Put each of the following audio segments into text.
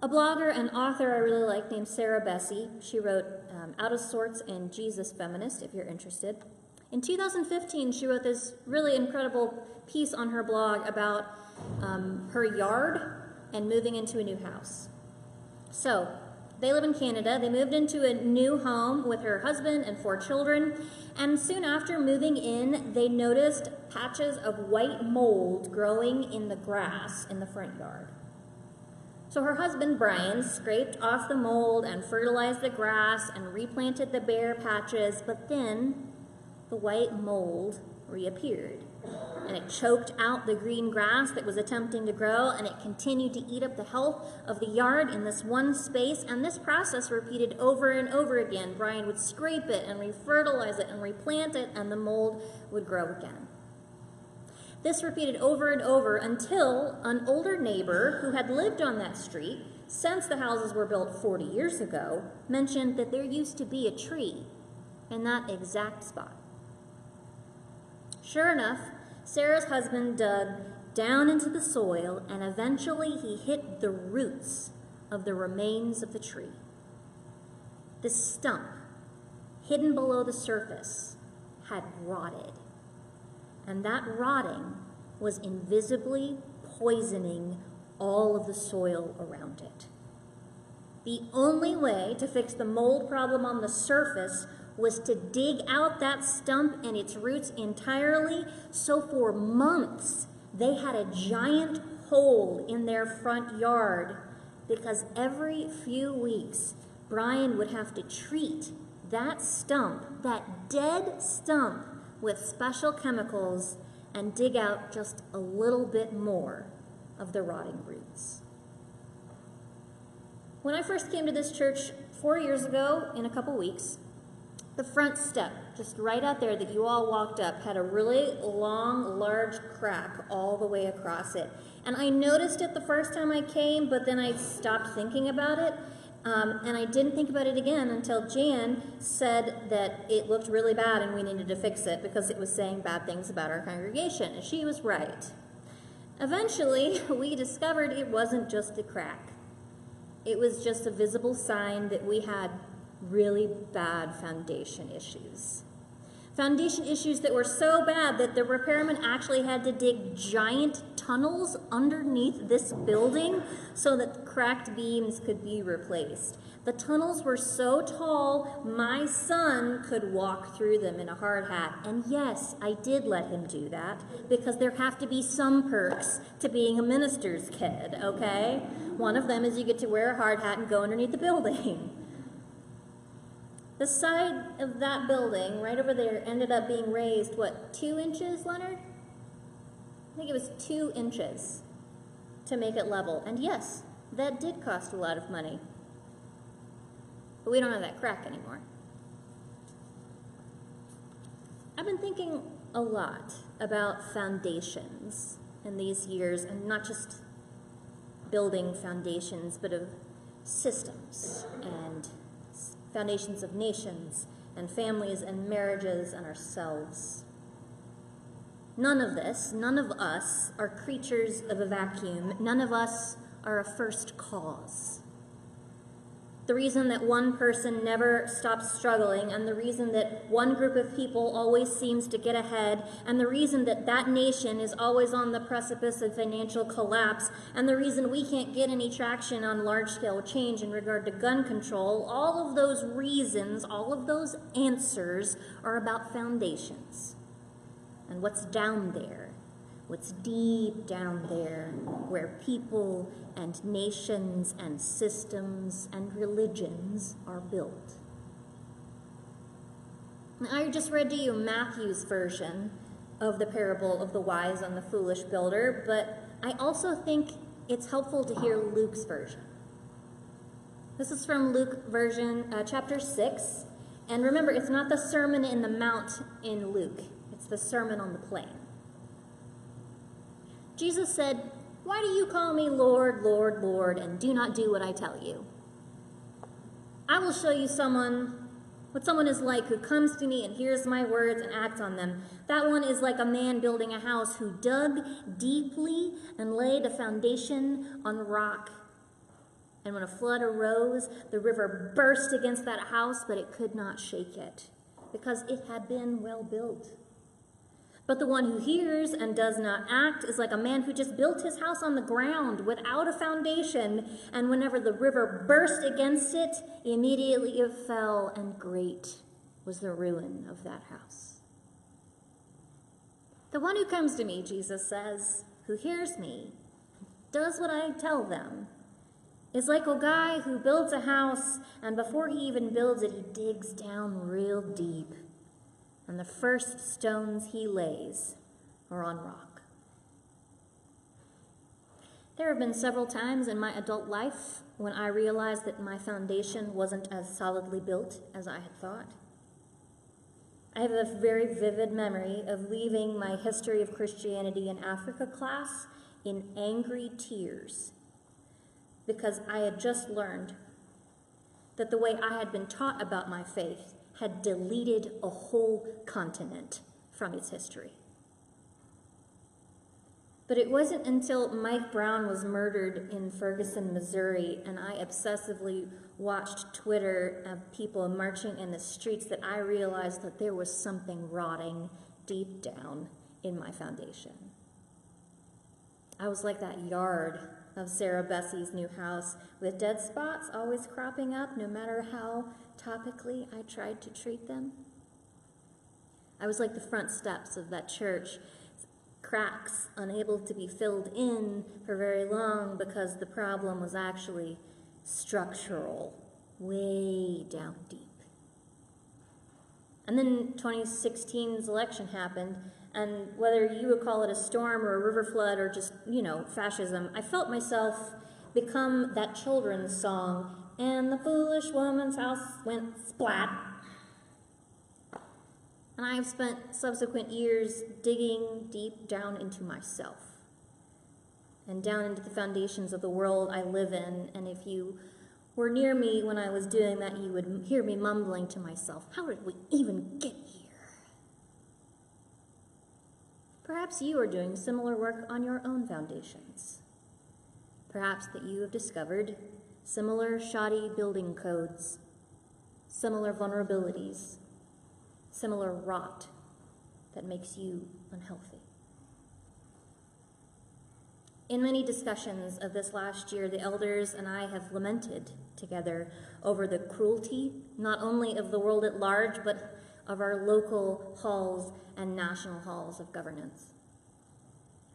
A blogger and author I really like named Sarah Bessey. She wrote Out of Sorts and Jesus Feminist, if you're interested. In 2015, she wrote this really incredible piece on her blog about her yard and moving into a new house. So, they live in Canada. They moved into a new home with her husband and 4 children, and soon after moving in, they noticed patches of white mold growing in the grass in the front yard. So her husband, Brian, scraped off the mold and fertilized the grass and replanted the bare patches, but then the white mold reappeared. And it choked out the green grass that was attempting to grow, and it continued to eat up the health of the yard in this one space, and this process repeated over and over again. Brian would scrape it and refertilize it and replant it, and the mold would grow again. This repeated over and over until an older neighbor who had lived on that street since the houses were built 40 years ago mentioned that there used to be a tree in that exact spot. Sure enough, Sarah's husband dug down into the soil, and eventually he hit the roots of the remains of the tree. The stump, hidden below the surface, had rotted, and that rotting was invisibly poisoning all of the soil around it. The only way to fix the mold problem on the surface was to dig out that stump and its roots entirely, so for months they had a giant hole in their front yard because every few weeks Brian would have to treat that stump, that dead stump, with special chemicals and dig out just a little bit more of the rotting roots. When I first came to this church 4 years ago in a couple weeks, the front step, just right out there that you all walked up, had a really long, large crack all the way across it. And I noticed it the first time I came, but then I stopped thinking about it. And I didn't think about it again until Jan said that it looked really bad and we needed to fix it because it was saying bad things about our congregation. And she was right. Eventually, we discovered it wasn't just a crack. It was just a visible sign that we had really bad foundation issues. Foundation issues that were so bad that the repairman actually had to dig giant tunnels underneath this building so that the cracked beams could be replaced. The tunnels were so tall, my son could walk through them in a hard hat. And yes, I did let him do that because there have to be some perks to being a minister's kid, okay? One of them is you get to wear a hard hat and go underneath the building. The side of that building, right over there, ended up being raised, 2 inches, Leonard? I think it was 2 inches to make it level. And yes, that did cost a lot of money. But we don't have that crack anymore. I've been thinking a lot about foundations in these years, and not just building foundations, but of systems and foundations of nations and families and marriages and ourselves. None of us are creatures of a vacuum. None of us are a first cause. The reason that one person never stops struggling, and the reason that one group of people always seems to get ahead, and the reason that that nation is always on the precipice of financial collapse, and the reason we can't get any traction on large-scale change in regard to gun control, all of those reasons, all of those answers are about foundations. And what's down there, what's deep down there, where people and nations and systems and religions are built. Now, I just read to you Matthew's version of the parable of the wise and the foolish builder, but I also think it's helpful to hear Luke's version. This is from Luke version, chapter 6, and remember, it's not the Sermon in the Mount in Luke, it's the Sermon on the Plain. Jesus said, "Why do you call me Lord, Lord, Lord, and do not do what I tell you? I will show you what someone is like who comes to me and hears my words and acts on them. That one is like a man building a house who dug deeply and laid a foundation on rock. And when a flood arose, the river burst against that house, but it could not shake it, because it had been well built. But the one who hears and does not act is like a man who just built his house on the ground without a foundation, and whenever the river burst against it, immediately it fell, and great was the ruin of that house. The one who comes to me, Jesus says, who hears me, does what I tell them, is like a guy who builds a house, and before he even builds it, he digs down real deep. And the first stones he lays are on rock. There have been several times in my adult life when I realized that my foundation wasn't as solidly built as I had thought. I have a very vivid memory of leaving my History of Christianity in Africa class in angry tears because I had just learned that the way I had been taught about my faith had deleted a whole continent from its history. But it wasn't until Mike Brown was murdered in Ferguson, Missouri, and I obsessively watched Twitter of people marching in the streets that I realized that there was something rotting deep down in my foundation. I was like that yard of Sarah Bessie's new house, with dead spots always cropping up no matter how topically I tried to treat them. I was like the front steps of that church, cracks unable to be filled in for very long because the problem was actually structural, way down deep. And then 2016's election happened, and whether you would call it a storm or a river flood or just, fascism, I felt myself become that children's song, and the foolish woman's house went splat. And I have spent subsequent years digging deep down into myself and down into the foundations of the world I live in. And if you were near me when I was doing that, you would hear me mumbling to myself, how did we even get here? Perhaps you are doing similar work on your own foundations. Perhaps that you have discovered similar shoddy building codes, similar vulnerabilities, similar rot that makes you unhealthy. In many discussions of this last year, the elders and I have lamented together over the cruelty, not only of the world at large, but of our local halls and national halls of governance.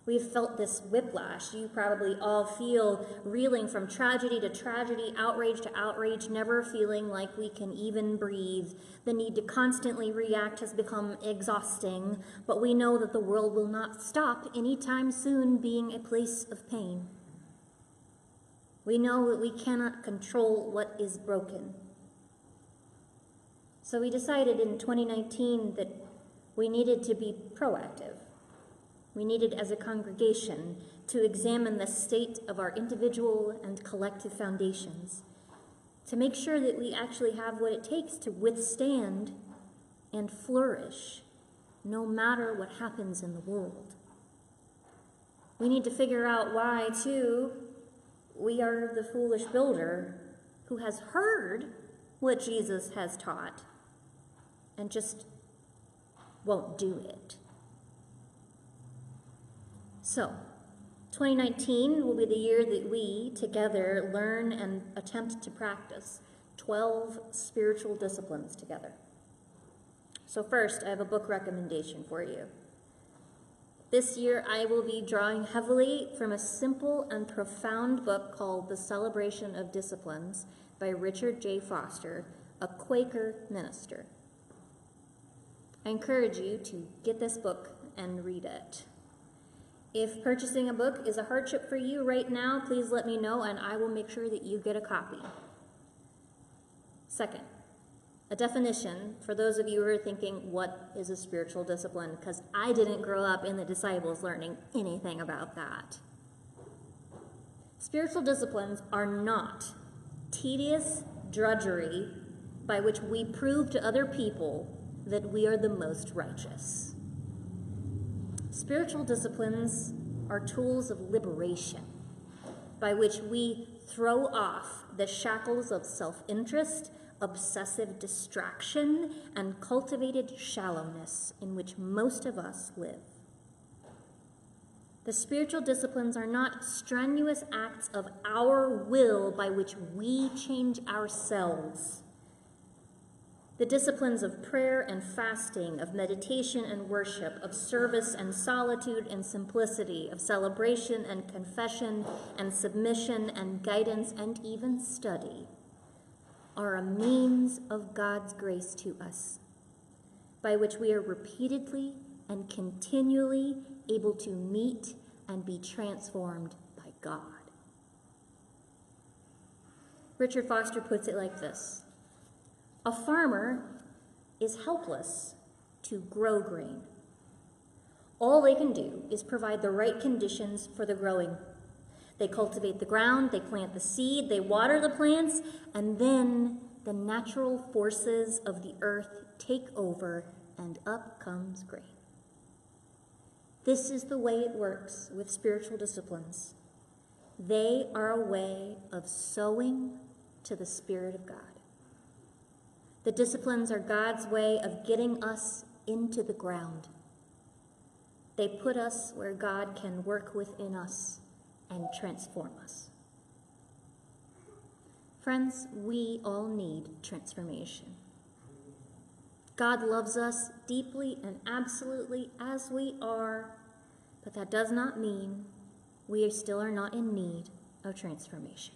We've felt this whiplash. You probably all feel reeling from tragedy to tragedy, outrage to outrage, never feeling like we can even breathe. The need to constantly react has become exhausting, but we know that the world will not stop anytime soon being a place of pain. We know that we cannot control what is broken. So we decided in 2019 that we needed to be proactive. We needed, as a congregation, to examine the state of our individual and collective foundations, to make sure that we actually have what it takes to withstand and flourish, no matter what happens in the world. We need to figure out why, too, we are the foolish builder who has heard what Jesus has taught and just won't do it. So, 2019 will be the year that we, together, learn and attempt to practice 12 spiritual disciplines together. So first, I have a book recommendation for you. This year, I will be drawing heavily from a simple and profound book called The Celebration of Disciplines by Richard J. Foster, a Quaker minister. I encourage you to get this book and read it. If purchasing a book is a hardship for you right now, please let me know and I will make sure that you get a copy. Second, a definition for those of you who are thinking, what is a spiritual discipline? Because I didn't grow up in the disciples learning anything about that. Spiritual disciplines are not tedious drudgery by which we prove to other people that we are the most righteous. Spiritual disciplines are tools of liberation by which we throw off the shackles of self-interest, obsessive distraction, and cultivated shallowness in which most of us live. The spiritual disciplines are not strenuous acts of our will by which we change ourselves. The disciplines of prayer and fasting, of meditation and worship, of service and solitude and simplicity, of celebration and confession and submission and guidance and even study are a means of God's grace to us, by which we are repeatedly and continually able to meet and be transformed by God. Richard Foster puts it like this: a farmer is helpless to grow grain. All they can do is provide the right conditions for the growing. They cultivate the ground, they plant the seed, they water the plants, and then the natural forces of the earth take over and up comes grain. This is the way it works with spiritual disciplines. They are a way of sowing to the Spirit of God. The disciplines are God's way of getting us into the ground. They put us where God can work within us and transform us. Friends, we all need transformation. God loves us deeply and absolutely as we are, but that does not mean we still are not in need of transformation.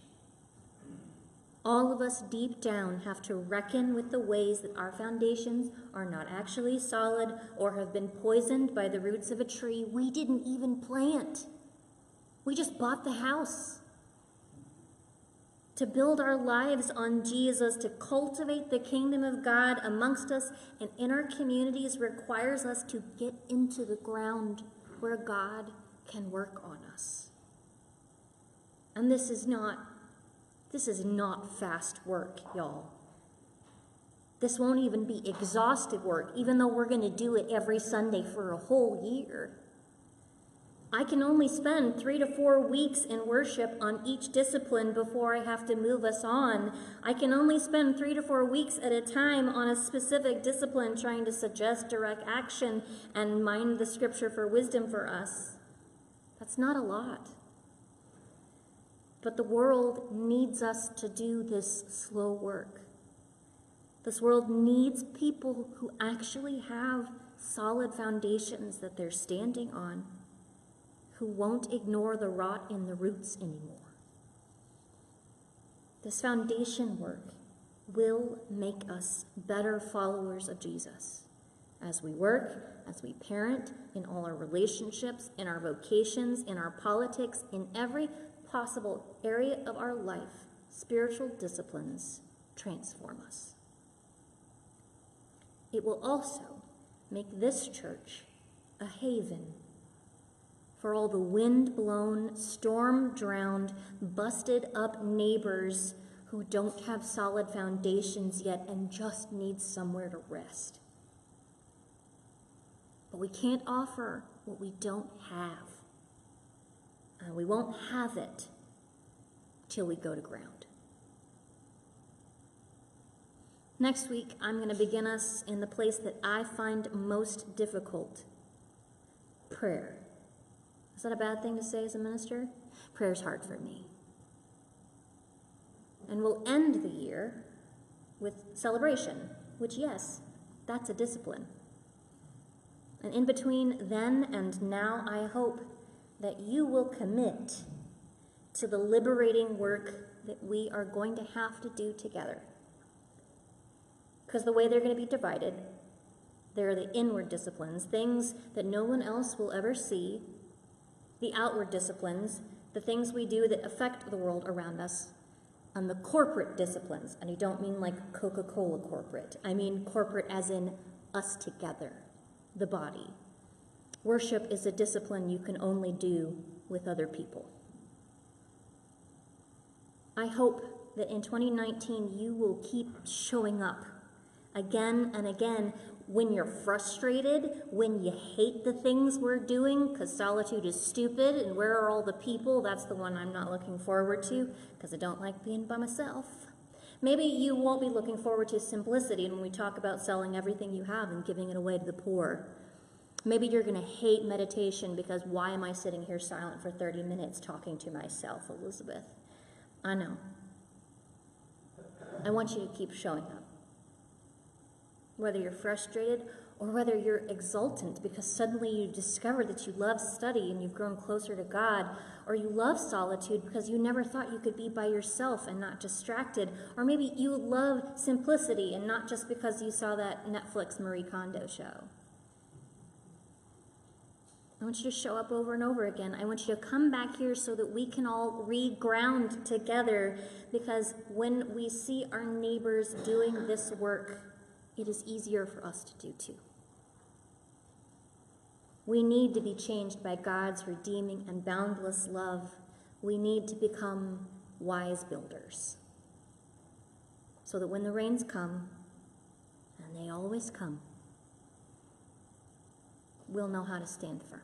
All of us deep down have to reckon with the ways that our foundations are not actually solid or have been poisoned by the roots of a tree we didn't even plant. We just bought the house. To build our lives on Jesus, to cultivate the kingdom of God amongst us and in our communities requires us to get into the ground where God can work on us. And this is not fast work, y'all. This won't even be exhaustive work, even though we're going to do it every Sunday for a whole year. I can only spend 3 to 4 weeks in worship on each discipline before I have to move us on. I can only spend 3 to 4 weeks at a time on a specific discipline trying to suggest direct action and mine the scripture for wisdom for us. That's not a lot. But the world needs us to do this slow work. This world needs people who actually have solid foundations that they're standing on, who won't ignore the rot in the roots anymore. This foundation work will make us better followers of Jesus as we work, as we parent, in all our relationships, in our vocations, in our politics, in every possible area of our life. Spiritual disciplines transform us. It will also make this church a haven for all the wind-blown, storm-drowned, busted-up neighbors who don't have solid foundations yet and just need somewhere to rest. But we can't offer what we don't have. And we won't have it till we go to ground. Next week, I'm going to begin us in the place that I find most difficult: prayer. Is that a bad thing to say as a minister? Prayer's hard for me. And we'll end the year with celebration, which, yes, that's a discipline. And in between then and now, I hope that you will commit to the liberating work that we are going to have to do together. Because the way they're going to be divided, there are the inward disciplines, things that no one else will ever see, the outward disciplines, the things we do that affect the world around us, and the corporate disciplines. And I don't mean like Coca-Cola corporate. I mean corporate as in us together, the body. Worship is a discipline you can only do with other people. I hope that in 2019 you will keep showing up again and again, when you're frustrated, when you hate the things we're doing because solitude is stupid and where are all the people? That's the one I'm not looking forward to because I don't like being by myself. Maybe you won't be looking forward to simplicity when we talk about selling everything you have and giving it away to the poor. Maybe you're going to hate meditation because why am I sitting here silent for 30 minutes talking to myself, Elizabeth? I know. I want you to keep showing up. Whether you're frustrated or whether you're exultant because suddenly you discover that you love study and you've grown closer to God, or you love solitude because you never thought you could be by yourself and not distracted, or maybe you love simplicity and not just because you saw that Netflix Marie Kondo show. I want you to show up over and over again. I want you to come back here so that we can all reground together, because when we see our neighbors doing this work, it is easier for us to do too. We need to be changed by God's redeeming and boundless love. We need to become wise builders so that when the rains come, and they always come, we'll know how to stand firm.